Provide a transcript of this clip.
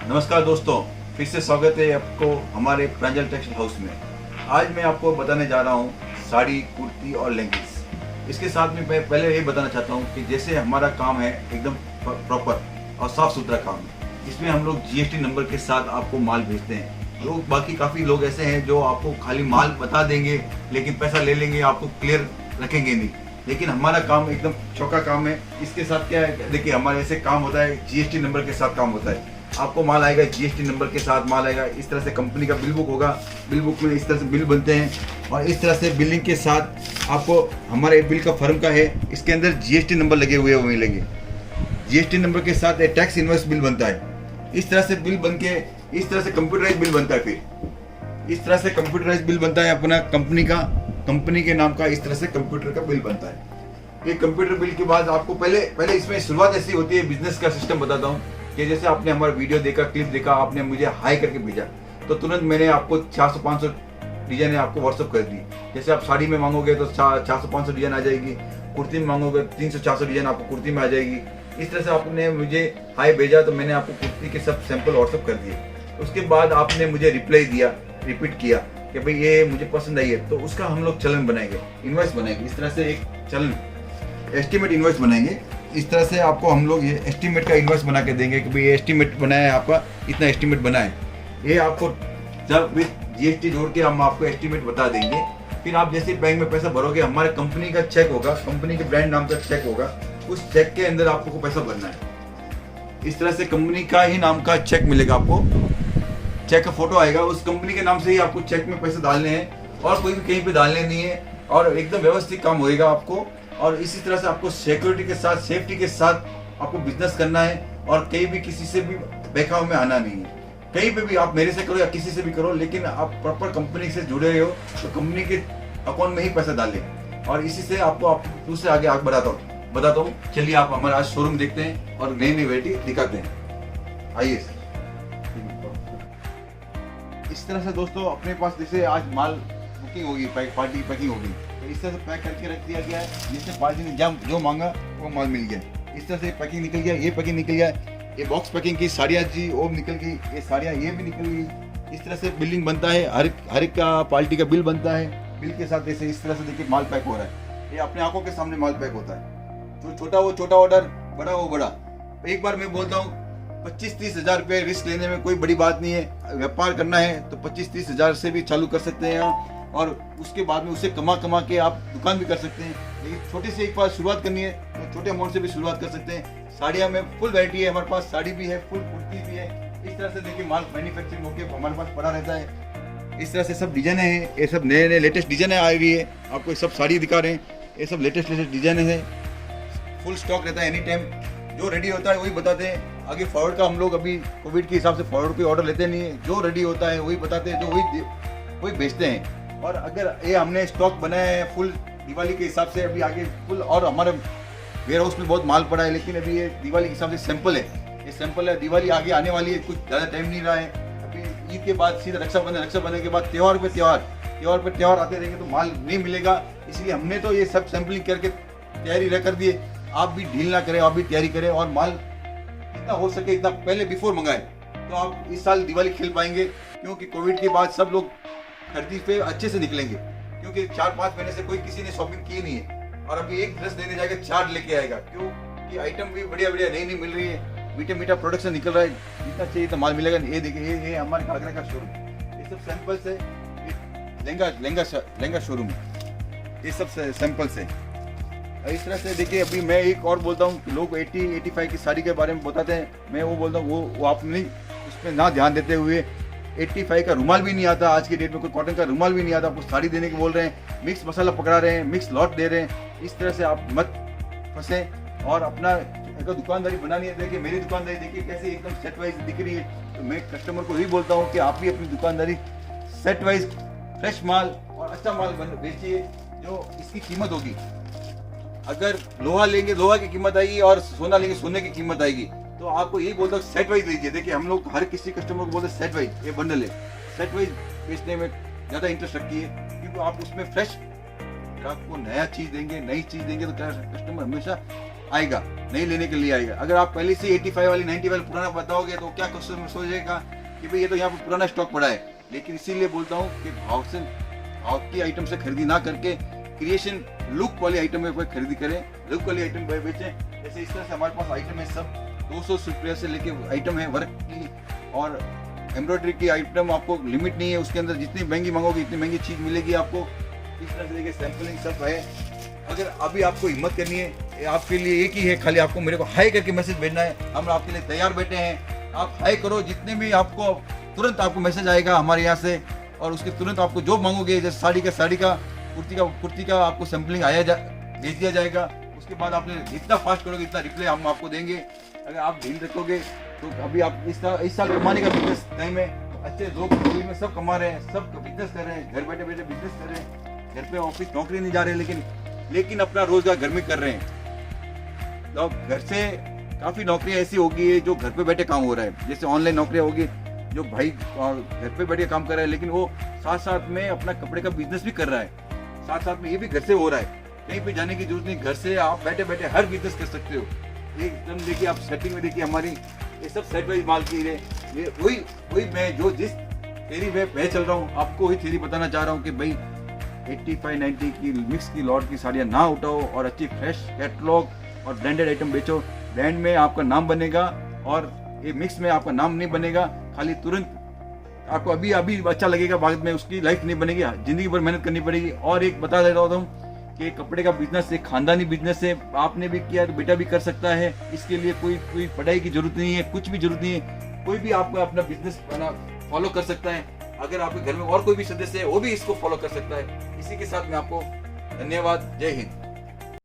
नमस्कार दोस्तों, फिर से स्वागत है आपको हमारे प्रांजल टेक्सटाइल हाउस में। आज मैं आपको बताने जा रहा हूँ साड़ी, कुर्ती और लेगिंग्स। इसके साथ में मैं पहले ये बताना चाहता हूँ कि जैसे हमारा काम है एकदम प्रॉपर और साफ सुथरा काम है। इसमें हम लोग जीएसटी नंबर के साथ आपको माल भेजते हैं। लोग बाकी काफ़ी लोग ऐसे हैं जो आपको खाली माल बता देंगे लेकिन पैसा ले लेंगे, आपको क्लियर रखेंगे नहीं। लेकिन हमारा काम एकदम चौका काम है। इसके साथ क्या है, देखिए हमारे ऐसे काम होता है, जीएसटी नंबर के साथ काम होता है। आपको माल आएगा, जीएसटी नंबर के साथ माल आएगा। इस तरह से कंपनी का बिल बुक होगा, बिल बुक में इस तरह से बिल बनते हैं और इस तरह से बिलिंग के साथ आपको हमारे बिल का फर्म का है, इसके अंदर जीएसटी नंबर लगे हुए वो मिलेंगे। जीएसटी नंबर के साथ एक टैक्स इनवॉइस बिल बनता है। इस तरह से बिल बन के इस तरह से कंप्यूटराइज बिल बनता है। फिर इस तरह से कंप्यूटराइज बिल बनता है अपना कंपनी के नाम का। इस तरह से कंप्यूटर का बिल बनता है। ये कंप्यूटर बिल के बाद आपको पहले इसमें शुरुआत ऐसी होती है, बिजनेस का सिस्टम बताता हूँ कि जैसे आपने हमारा वीडियो देखा, क्लिप देखा, आपने मुझे हाई करके भेजा तो तुरंत मैंने आपको 400-500 डिजाइन आपको व्हाट्सअप कर दी। जैसे आप साड़ी में मांगोगे तो 400-500 डिजाइन आ जाएगी, कुर्ती में मांगोगे 300-400 डिजाइन आपको कुर्ती में आ जाएगी। इस तरह से आपने मुझे हाई भेजा तो मैंने आपको कुर्ती के सब सैंपल व्हाट्सअप कर दिए। उसके बाद आपने मुझे रिप्लाई दिया, रिपीट किया कि भाई ये मुझे पसंद आई है, तो उसका हम लोग चलन बनाएंगे, इनवॉइस बनाएंगे। इस तरह से एक चलन एस्टीमेट इनवॉइस बनाएंगे। इस तरह से आपको हम लोग ये एस्टीमेट का इनवॉइस बना के देंगे कि भाई ये एस्टीमेट बनाया है, आपका इतना एस्टीमेट बना है। ये आपको जब विद जीएसटी जोड़ के हम आपको एस्टीमेट बता देंगे। फिर आप जैसे बैंक में पैसा भरोगे, हमारे कंपनी का चेक होगा, कंपनी के ब्रांड नाम का चेक होगा, उस चेक के अंदर आपको पैसा भरना है। इस तरह से कंपनी का ही नाम का चेक मिलेगा आपको, चेक का फोटो आएगा, उस कंपनी के नाम से ही आपको चेक में पैसे डालने हैं और कोई भी कहीं पे डालने नहीं है और एकदम व्यवस्थित काम होएगा आपको। और इसी तरह से आपको सिक्योरिटी के साथ, सेफ्टी के साथ आपको बिजनेस करना है और कहीं भी किसी से भी बहकाव में आना नहीं है। कहीं पे भी आप मेरे से करो या किसी से भी करो, लेकिन आप प्रॉपर कंपनी से जुड़े रहे हो तो कंपनी के अकाउंट में ही पैसा डालें। और इसी से आपको दूसरे आगे बताता हूँ। चलिए आप हमारा आज शोरूम देखते हैं और नई वैरायटी दिखाते हैं। आइए। इस तरह से दोस्तों अपने पास जैसे आज माल बुकिंग होगी, पार्टी पैकिंग होगी, तो इस तरह से पैक करके रख दिया गया है। जिससे पार्टी ने जो मांगा वो माल मिल गया। इस तरह से पैकिंग निकल गया, ये पैकिंग निकल गया, ये बॉक्स पैकिंग की साड़ियाँ जी वो निकल गई, ये साड़ियाँ ये भी निकल गई। इस तरह से बिलिंग बनता है, हर एक का पार्टी का बिल बनता है। बिल के साथ जैसे इस तरह से देखिए माल पैक हो रहा है। ये अपने आंखों के सामने माल पैक होता है। जो छोटा वो छोटा ऑर्डर, बड़ा वो बड़ा। एक बार मैं बोलता हूँ 25-30 हज़ार रुपये रिस्क लेने में कोई बड़ी बात नहीं है। व्यापार करना है तो 25-30 हज़ार से भी चालू कर सकते हैं आप और उसके बाद में उसे कमा के आप दुकान भी कर सकते हैं। लेकिन छोटे से एक बार शुरुआत करनी है तो छोटे अमाउंट से भी शुरुआत कर सकते हैं। साड़ियाँ में फुल वैरायटी है हमारे पास, साड़ी भी है, फुल कुर्ती भी है। इस तरह से देखिए माल मैन्युफैक्चरिंग होकर हमारे पास पड़ा रहता है। इस तरह से सब डिजाइने हैं, ये सब नए लेटेस्ट डिजाइने आई हुई है। आपको सब साड़ी दिखा रहे हैं, ये सब लेटेस्ट डिजाइने हैं। फुल स्टॉक रहता है एनी टाइम। जो रेडी होता है वही बताते हैं। आगे फॉरवर्ड का हम लोग अभी कोविड के हिसाब से फॉरवर्ड पे ऑर्डर लेते नहीं है। जो रेडी होता है वही बताते हैं, जो वही बेचते हैं। और अगर ये हमने स्टॉक बनाया है फुल दिवाली के हिसाब से, अभी आगे फुल और हमारे वेयर हाउस में बहुत माल पड़ा है, लेकिन अभी ये दिवाली के हिसाब से सैंपल है। ये सैंपल है, दिवाली आगे आने वाली है, कुछ ज़्यादा टाइम नहीं रहा है। अभी ईद के बाद सीधा रक्षाबंधन के बाद त्यौहार पे त्यौहार आते रहेंगे तो माल नहीं मिलेगा। इसलिए हमने तो ये सब सैंपलिंग करके तैयारी कर दी है। आप भी ढील ना करें, आप भी तैयारी करें और माल जितना हो सके इतना पहले बिफोर मंगाएं, तो आप इस साल दिवाली खेल पाएंगे। क्योंकि कोविड के बाद सब लोग खरीदी पे अच्छे से निकलेंगे, क्योंकि 4-5 महीने से कोई किसी ने शॉपिंग की नहीं है और अभी एक ड्रेस लेने जाएगा 4 लेके आएगा। क्यों कि आइटम भी बढ़िया नई मिल रही है, मीठा प्रोडक्शन निकल रहा है, जितना चाहिए तो माल मिलेगा। ये देखिए ये हमारे घाघरा का शोरूम, ये सब सैंपल्स है। लहंगा शोरूम, ये सब सैंपल्स है। इस तरह से देखिए अभी मैं एक और बोलता हूँ कि लोग 80-85 की साड़ी के बारे में बताते हैं। मैं वो बोलता हूँ वो आप नहीं उस पर ना ध्यान देते हुए 85 का रुमाल भी नहीं आता आज की डेट में, कोई कॉटन का रुमाल भी नहीं आता, आपको साड़ी देने के बोल रहे हैं, मिक्स मसाला पकड़ा रहे हैं, मिक्स लॉट दे रहे हैं। इस तरह से आप मत फंसें और अपना अगर दुकानदारी बनानी है, देखिए मेरी दुकानदारी देखिए कैसे एकदम सेट वाइज दिख रही है। तो मैं कस्टमर को यही बोलता हूँ कि आप भी अपनी दुकानदारी सेट वाइज फ्रेश माल और अच्छा माल बेचिए जो इसकी कीमत होगी। अगर लोहा लेंगे लोहा की कीमत आएगी और सोना लेंगे सोने की कीमत आएगी। तो आपको यही बोलता हूँ सेट वाइज लीजिए। देखिए हम लोग हर किसी कस्टमर को बोलते हैं सेट वाइज, ये बंडल है, सेट वाइज बेचने में ज़्यादा इंटरेस्ट रखिए, क्योंकि आप उसमें फ्रेश आपको नया चीज़ देंगे, नई चीज़ देंगे तो कस्टमर हमेशा आएगा। नहीं लेने के लिए आएगा। अगर आप पहले से 85 वाली 90 वाली पुराना बताओगे तो क्या कस्टमर सोचेगा कि भाई ये तो यहाँ पे पुराना स्टॉक पड़ा है। लेकिन इसीलिए बोलता हूँ कि भाव की आइटम से खरीदी ना करके क्रिएशन लुक वाली आइटम में खरीदी करें, लुक वाली आइटम बेचें। जैसे इस तरह से हमारे पास आइटम है, सब 200 रुपये से लेके आइटम है वर्क की और एम्ब्रॉयडरी की आइटम। आपको लिमिट नहीं है, उसके अंदर जितनी महंगी मांगोगे इतनी महंगी चीज मिलेगी आपको। इस तरह से देखिए सैंपलिंग सब है। अगर अभी आपको हिम्मत करनी है, आपके लिए एक ही है, खाली आपको मेरे को हाई करके मैसेज भेजना है। हम आपके लिए तैयार बैठे हैं, आप हाई करो, जितने भी आपको तुरंत आपको मैसेज आएगा हमारे यहाँ से और उसके तुरंत आपको जो मांगोगे, जैसे साड़ी का कुर्ती का आपको सैंपलिंग भेज दिया जाएगा। उसके बाद आपने जितना फास्ट करोगे इतना रिप्लाई हम आपको देंगे। अगर आप ढील रखोगे तो अभी आप इस साल कमाने का बिजनेस टाइम है, अच्छे लोग में सब कमा रहे हैं, सब बिजनेस कर रहे हैं, घर बैठे बैठे बिजनेस कर रहे हैं, घर पे ऑफिस नौकरी नहीं जा रहे, लेकिन अपना रोजगार घर में कर रहे हैं। तो घर से काफी नौकरियां ऐसी होगी है जो घर पे बैठे काम हो रहा है। जैसे ऑनलाइन नौकरियां होगी, जो भाई घर पे बैठे काम कर रहा है, लेकिन वो साथ साथ में अपना कपड़े का बिजनेस भी कर रहा है, साथ साथ में ये भी घर से हो रहा है। कहीं पे जाने की जरूरत नहीं, घर से आप बैठे बैठे हर बिजनेस कर सकते हो। एकदम देखिए, आप सेटिंग में देखिए हमारी ये सब सेट वाइज माल की है। ये वही मैं जिस थ्योरी में चल रहा हूँ, आपको वही थ्योरी बताना चाह रहा हूँ कि भाई 85-90 की मिक्स की लॉट की साड़ियाँ ना उठाओ और अच्छी फ्रेश कैटलॉग और ब्रांडेड आइटम बेचो। ब्रांड में आपका नाम बनेगा और ये मिक्स में आपका नाम नहीं बनेगा। खाली तुरंत आपको अभी अच्छा लगेगा, बाद में उसकी लाइफ नहीं बनेगी, जिंदगी भर मेहनत करनी पड़ेगी। और एक बता दे रहा हूँ कि कपड़े का बिजनेस एक खानदानी बिजनेस है, आपने भी किया तो बेटा भी कर सकता है। इसके लिए कोई पढ़ाई की जरूरत नहीं है, कुछ भी जरूरत नहीं है। कोई भी आपको अपना बिजनेस फॉलो कर सकता है। अगर आपके घर में और कोई भी सदस्य है वो भी इसको फॉलो कर सकता है। इसी के साथ मैं आपको धन्यवाद, जय हिंद।